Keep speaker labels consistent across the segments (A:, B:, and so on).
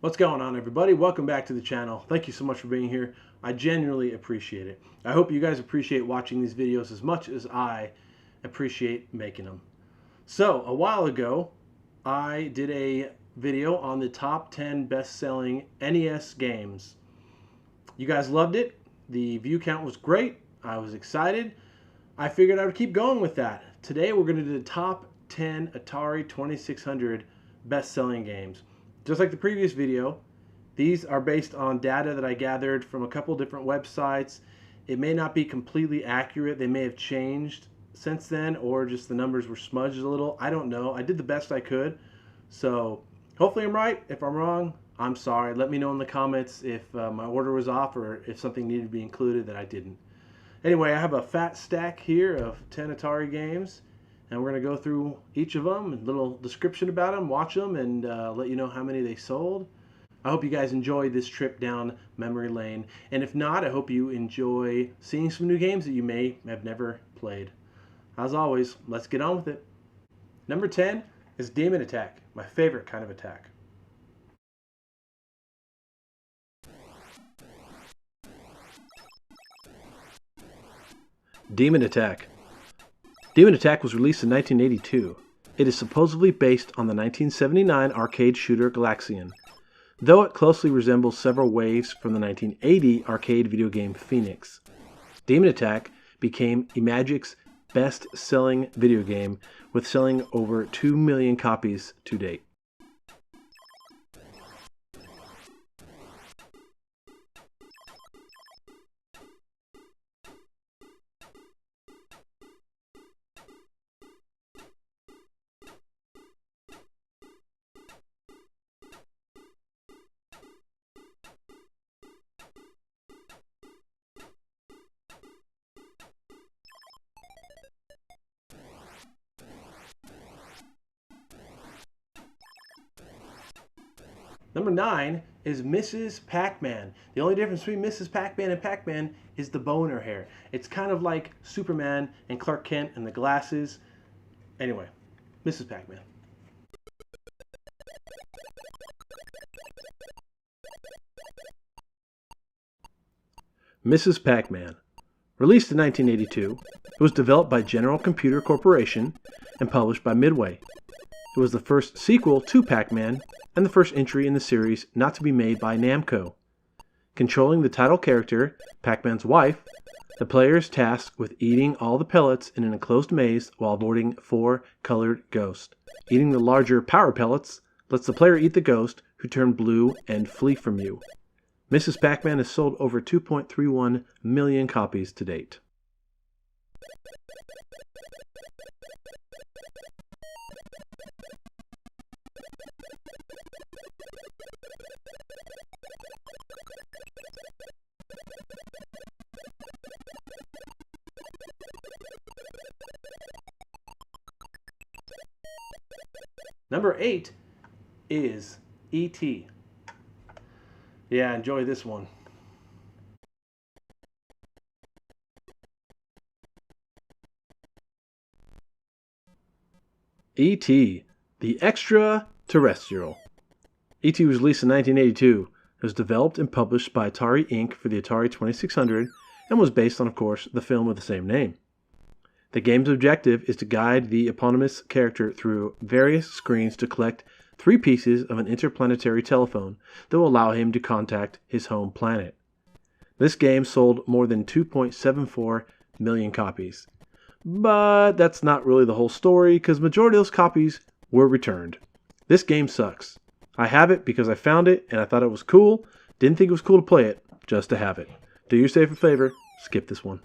A: What's going on, everybody? Welcome back to the channel. Thank you so much for being here. I genuinely appreciate it. I hope you guys appreciate watching these videos as much as I appreciate making them. So, a while ago, I did a video on the top 10 best-selling NES games. You guys loved it. The view count was great. I was excited. I figured I would keep going with that. Today, we're going to do the top 10 Atari 2600 best-selling games. Just like the previous video, these are based on data that I gathered from a couple different websites. It may not be completely accurate. They may have changed since then, or just the numbers were smudged a little. I don't know. I did the best I could. So hopefully I'm right. If I'm wrong, I'm sorry. Let me know in the comments if my order was off or if something needed to be included that I didn't. Anyway, I have a fat stack here of 10 Atari games, and we're going to go through each of them, a little description about them, watch them, and let you know how many they sold. I hope you guys enjoy this trip down memory lane. And if not, I hope you enjoy seeing some new games that you may have never played. As always, let's get on with it. Number 10 is Demon Attack, my favorite kind of attack. Demon Attack. Demon Attack was released in 1982. It is supposedly based on the 1979 arcade shooter Galaxian, though it closely resembles several waves from the 1980 arcade video game Phoenix. Demon Attack became Imagic's best-selling video game, with selling over 2 million copies to date. Number 9 is Mrs. Pac-Man. The only difference between Mrs. Pac-Man and Pac-Man is the bow in her hair. It's kind of like Superman and Clark Kent and the glasses. Anyway, Mrs. Pac-Man. Mrs. Pac-Man. Released in 1982, it was developed by General Computer Corporation and published by Midway. It was the first sequel to Pac-Man and the first entry in the series not to be made by Namco. Controlling the title character, Pac-Man's wife, the player is tasked with eating all the pellets in an enclosed maze while avoiding 4 colored ghosts. Eating the larger power pellets lets the player eat the ghost, who turn blue and flee from you. Mrs. Pac-Man has sold over 2.31 million copies to date. Number 8 is E.T. Yeah, enjoy this one. E.T. the Extraterrestrial. E.T. was released in 1982. It was developed and published by Atari Inc. for the Atari 2600 and was based on, of course, the film of the same name. The game's objective is to guide the eponymous character through various screens to collect 3 pieces of an interplanetary telephone that will allow him to contact his home planet. This game sold more than 2.74 million copies. But that's not really the whole story, because majority of those copies were returned. This game sucks. I have it because I found it and I thought it was cool. Didn't think it was cool to play it, just to have it. Do yourself a favor, skip this one.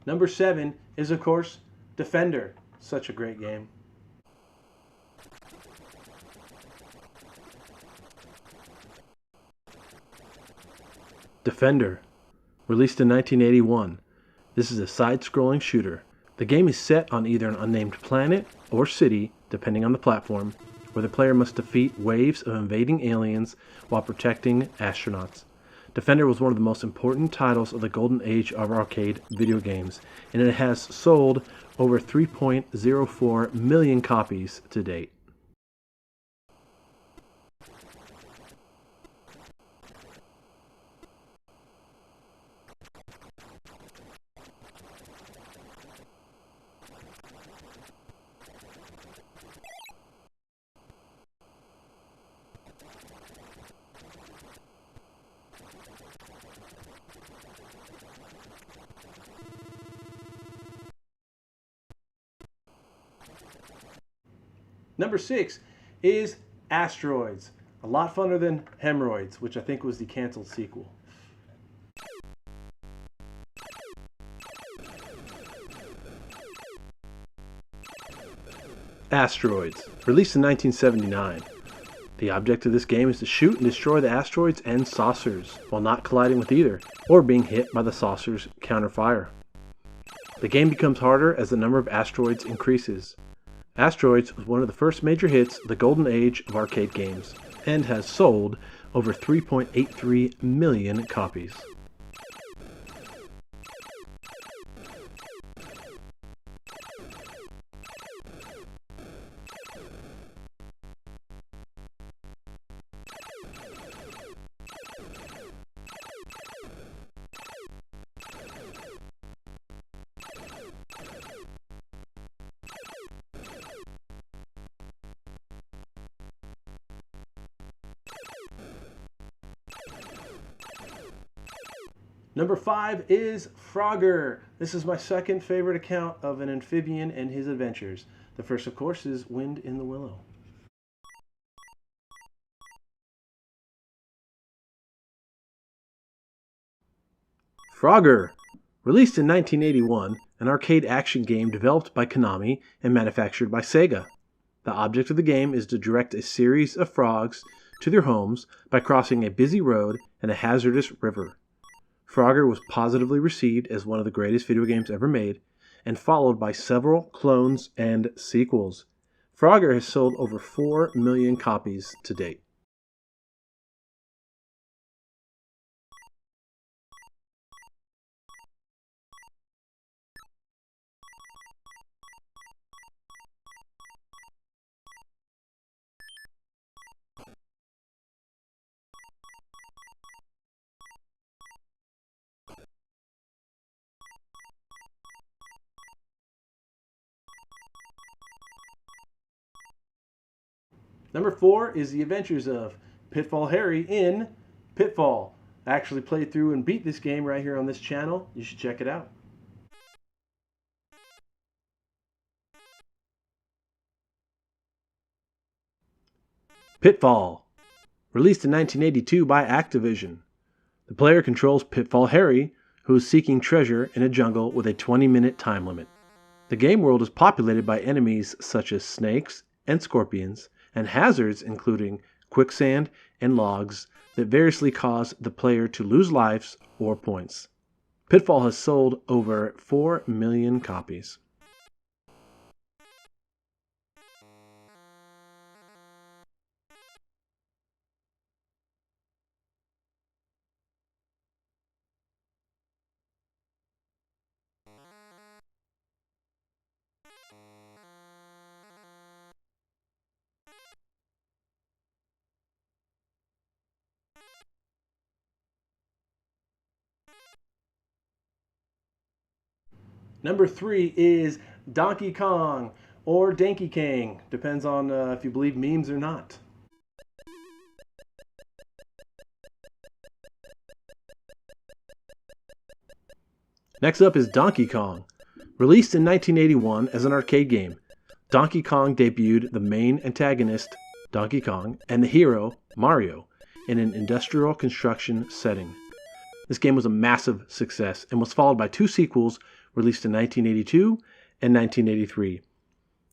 A: Number 7 is, of course, Defender. Such a great game. Defender. Released in 1981. This is a side-scrolling shooter. The game is set on either an unnamed planet or city, depending on the platform, where the player must defeat waves of invading aliens while protecting astronauts. Defender was one of the most important titles of the golden age of arcade video games, and it has sold over 3.04 million copies to date. Number 6 is Asteroids. A lot funner than Hemorrhoids, which I think was the canceled sequel. Asteroids, released in 1979. The object of this game is to shoot and destroy the asteroids and saucers, while not colliding with either, or being hit by the saucers' counterfire. The game becomes harder as the number of asteroids increases. Asteroids was one of the first major hits of the golden age of arcade games, and has sold over 3.83 million copies. Number 5 is Frogger. This is my second favorite account of an amphibian and his adventures. The first, of course, is Wind in the Willow. Frogger, released in 1981, an arcade action game developed by Konami and manufactured by Sega. The object of the game is to direct a series of frogs to their homes by crossing a busy road and a hazardous river. Frogger was positively received as one of the greatest video games ever made, and followed by several clones and sequels. Frogger has sold over 4 million copies to date. Number 4 is The Adventures of Pitfall Harry in Pitfall. I actually played through and beat this game right here on this channel. You should check it out. Pitfall, released in 1982 by Activision. The player controls Pitfall Harry, who is seeking treasure in a jungle with a 20-minute time limit. The game world is populated by enemies such as snakes and scorpions, and hazards including quicksand and logs that variously cause the player to lose lives or points. Pitfall has sold over 4 million copies. Number 3 is Donkey Kong, or Danky Kang. Depends on if you believe memes or not. Next up is Donkey Kong. Released in 1981 as an arcade game, Donkey Kong debuted the main antagonist, Donkey Kong, and the hero, Mario, in an industrial construction setting. This game was a massive success and was followed by 2 sequels released in 1982 and 1983.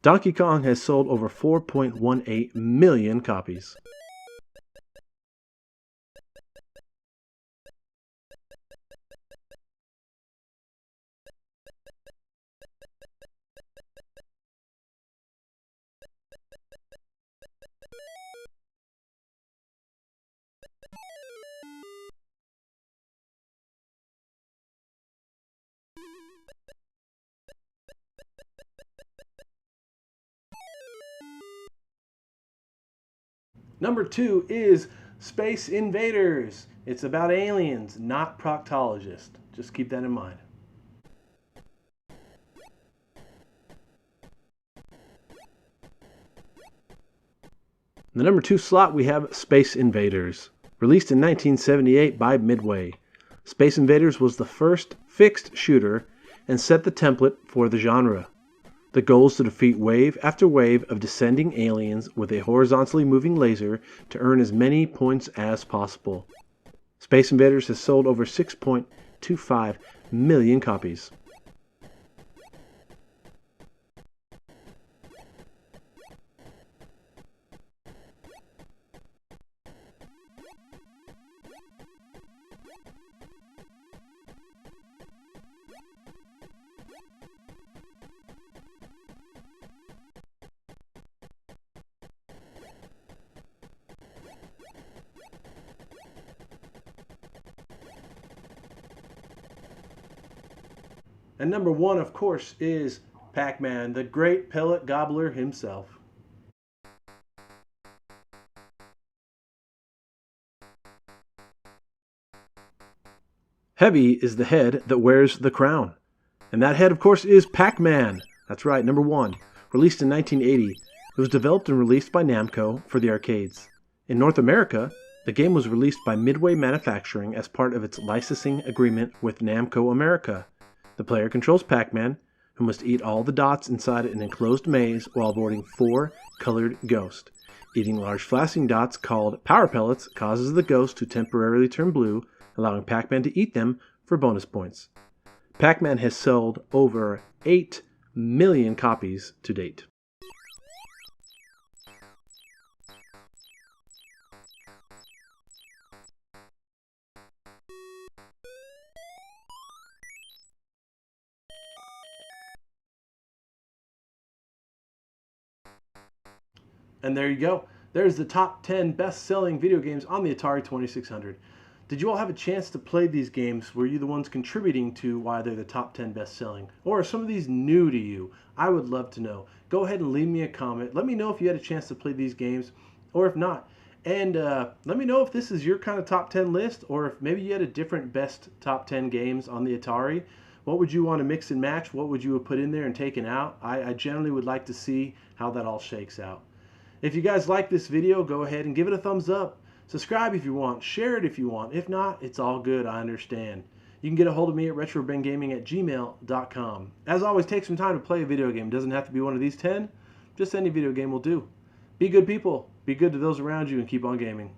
A: Donkey Kong has sold over 4.18 million copies. Number 2 is Space Invaders. It's about aliens, not proctologists. Just keep that in mind. In the number 2 slot, we have Space Invaders. Released in 1978 by Midway, Space Invaders was the first fixed shooter and set the template for the genre. The goal is to defeat wave after wave of descending aliens with a horizontally moving laser to earn as many points as possible. Space Invaders has sold over 6.25 million copies. And number 1, of course, is Pac-Man, the great pellet gobbler himself. Heavy is the head that wears the crown. And that head, of course, is Pac-Man. That's right, number 1. Released in 1980, it was developed and released by Namco for the arcades. In North America, the game was released by Midway Manufacturing as part of its licensing agreement with Namco America. The player controls Pac-Man, who must eat all the dots inside an enclosed maze while avoiding 4 colored ghosts. Eating large flashing dots called power pellets causes the ghost to temporarily turn blue, allowing Pac-Man to eat them for bonus points. Pac-Man has sold over 8 million copies to date. And there you go. There's the top 10 best-selling video games on the Atari 2600. Did you all have a chance to play these games? Were you the ones contributing to why they're the top 10 best-selling? Or are some of these new to you? I would love to know. Go ahead and leave me a comment. Let me know if you had a chance to play these games, or if not. And let me know if this is your kind of top 10 list, or if maybe you had a different best top 10 games on the Atari. What would you want to mix and match? What would you have put in there and taken out? I generally would like to see how that all shakes out. If you guys like this video, go ahead and give it a thumbs up. Subscribe if you want. Share it if you want. If not, it's all good. I understand. You can get a hold of me at retrobengaming@gmail.com. As always, take some time to play a video game. It doesn't have to be one of these 10. Just any video game will do. Be good people. Be good to those around you and keep on gaming.